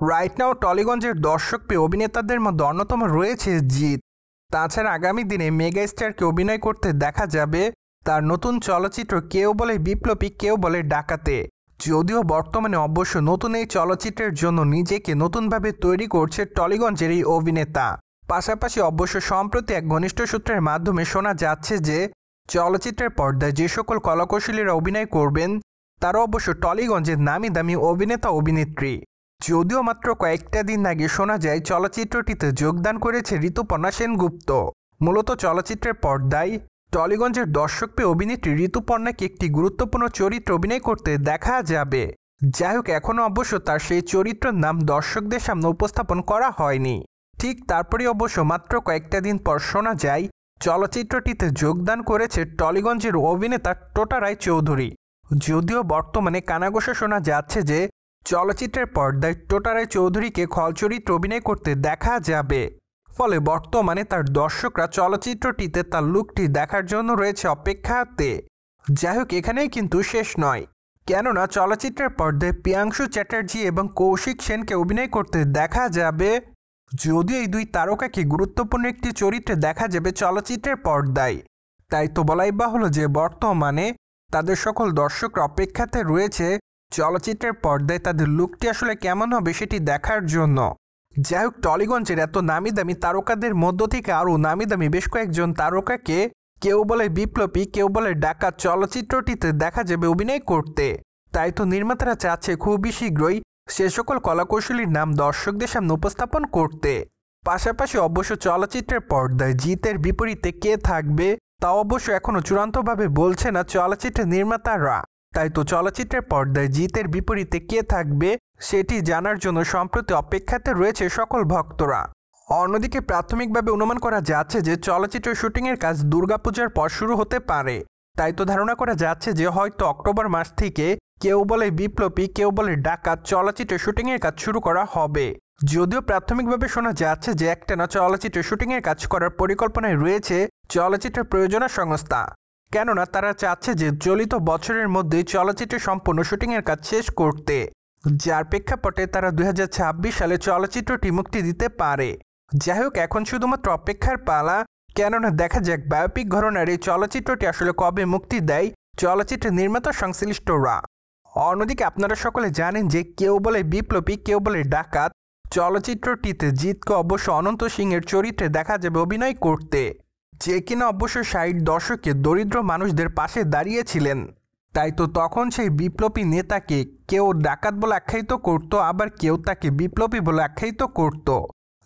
Right now টলিগঞ্জের দর্শকপ্রিয় অভিনেতাদের মধ্যে অন্যতম রয়েছে জিৎ। তাছাড়া আগামী দিনে মেগা স্টারকে অভিনয় করতে দেখা যাবে তার নতুন চলচ্চিত্র কেউ বলে বিপ্লবী কেউ বলে ডাকাতে। যদিও বর্তমানে অবশ্য নতুন এই চলচ্চিত্রের জন্য নিজেকে নতুনভাবে তৈরি করছে টলিগঞ্জের এই অভিনেতা। পাশাপাশি অবশ্য সম্প্রতি এক ঘনিষ্ঠ সূত্রের মাধ্যমে শোনা যাচ্ছে যে চলচ্চিত্রের পর্দায় যে সকল কলাকুশলীরা অভিনয় করবেন তারা অবশ্য টলিগঞ্জের নামি দামি অভিনেতা অভিনেত্রী। যদিও মাত্র কয়েকটা দিন আগে শোনা যায় চলচ্চিত্রটিতে যোগদান করেছে ঋতুপর্ণা সেনগুপ্ত। মূলত চলচ্চিত্রের পর্দায় টলিগঞ্জের দর্শকপ্রিয় অভিনেত্রী ঋতুপর্ণাকে একটি গুরুত্বপূর্ণ চরিত্র অভিনয় করতে দেখা যাবে। যাই হোক, এখনও অবশ্য তার সেই চরিত্রের নাম দর্শকদের সামনে উপস্থাপন করা হয়নি। ঠিক তারপরে অবশ্য মাত্র কয়েকটা দিন পর শোনা যায় চলচ্চিত্রটিতে যোগদান করেছে টলিগঞ্জের অভিনেতা টোটা রায়চৌধুরী। যদিও বর্তমানে কানাঘোষা শোনা যাচ্ছে যে চলচ্চিত্রের পর্দায় টোটা রায়চৌধুরীকে খল চরিত্র অভিনয় করতে দেখা যাবে। ফলে বর্তমানে তার দর্শকরা চলচ্চিত্রটিতে তার লুকটি দেখার জন্য রয়েছে অপেক্ষাতে। যাই হোক, এখানেই কিন্তু শেষ নয়, কেননা চলচ্চিত্রের পর্দায় প্রিয়াংশু চ্যাটার্জি এবং কৌশিক সেনকে অভিনয় করতে দেখা যাবে। যদিও এই দুই তারকাকে গুরুত্বপূর্ণ একটি চরিত্রে দেখা যাবে চলচ্চিত্রের পর্দায়, তাই তো বলাই বাহুল্য যে বর্তমানে তাদের সকল দর্শকরা অপেক্ষাতে রয়েছে চলচ্চিত্রের পর্দায় তাদের লুকটি আসলে কেমন হবে সেটি দেখার জন্য। যাই হোক, টলিগঞ্জের এত নামি দামি তারকাদের মধ্য থেকে আরও নামি দামি বেশ কয়েকজন তারকাকে কেউ বলে বিপ্লবী কেউ বলে ডাকাত চলচ্চিত্রটিতে দেখা যাবে অভিনয় করতে। তাই তো নির্মাতারা চাচ্ছে খুবই শীঘ্রই সে সকল কলাকৌশলীর নাম দর্শকদের সামনে উপস্থাপন করতে। পাশাপাশি অবশ্য চলচ্চিত্রের পর্দায় জিতের বিপরীতে কে থাকবে তা অবশ্য এখনও চূড়ান্তভাবে বলছে না চলচ্চিত্রের নির্মাতারা। তাই তো চলচ্চিত্রের পর্দায় জিতের বিপরীতে কে থাকবে সেটি জানার জন্য সম্প্রতি অপেক্ষাতে রয়েছে সকল ভক্তরা। অন্যদিকে প্রাথমিকভাবে অনুমান করা যাচ্ছে যে চলচ্চিত্রের শুটিংয়ের কাজ দুর্গাপূজার পর শুরু হতে পারে। তাই তো ধারণা করা যাচ্ছে যে হয়তো অক্টোবর মাস থেকে কেউ বলে বিপ্লবী কেউ বলে ডাকাত চলচ্চিত্রের শুটিংয়ের কাজ শুরু করা হবে। যদিও প্রাথমিকভাবে শোনা যাচ্ছে যে একটানা চলচ্চিত্রের শুটিংয়ের কাজ করার পরিকল্পনায় রয়েছে চলচ্চিত্রের প্রযোজনা সংস্থা, কেননা তারা চাচ্ছে যে চলিত বছরের মধ্যেই চলচ্চিত্রের সম্পূর্ণ শুটিংয়ের কাজ শেষ করতে, যার প্রেক্ষাপটে তারা 2026 সালে চলচ্চিত্রটি মুক্তি দিতে পারে। যাই হোক, এখন শুধুমাত্র অপেক্ষার পালা, কেননা দেখা যাক বায়োপিক ঘরানার এই চলচ্চিত্রটি আসলে কবে মুক্তি দেয় চলচ্চিত্রের নির্মাতা সংশ্লিষ্টরা। অন্যদিকে আপনারা সকলে জানেন যে কেউ বলে বিপ্লবী কেউ বলে ডাকাত চলচ্চিত্রটিতে জিতকে অবশ্য অনন্ত সিংয়ের চরিত্রে দেখা যাবে অভিনয় করতে, যে কিনা অবশ্য 60 দশকে দরিদ্র মানুষদের পাশে দাঁড়িয়েছিলেন। তাই তো তখন সেই বিপ্লবী নেতাকে কেউ ডাকাত বলে আখ্যায়িত করত, আবার কেউ তাকে বিপ্লবী বলে আখ্যায়িত করত,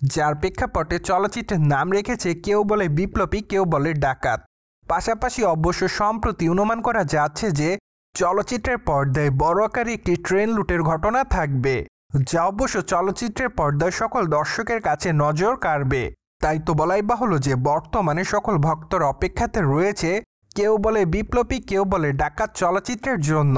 যার প্রেক্ষাপটে চলচ্চিত্রের নাম রেখেছে কেউ বলে বিপ্লবী কেউ বলে ডাকাত। পাশাপাশি অবশ্য সম্প্রতি অনুমান করা যাচ্ছে যে চলচ্চিত্রের পর্দায় বড় আকারে একটি ট্রেন লুটের ঘটনা থাকবে, যা অবশ্য চলচ্চিত্রের পর্দায় সকল দর্শকের কাছে নজর কাড়বে। তাই তো বলাই বাহুল্য যে বর্তমানে সকল ভক্তর অপেক্ষাতে রয়েছে কেউ বলে বিপ্লবী কেউ বলে ডাকাত চলচ্চিত্রের জন্য।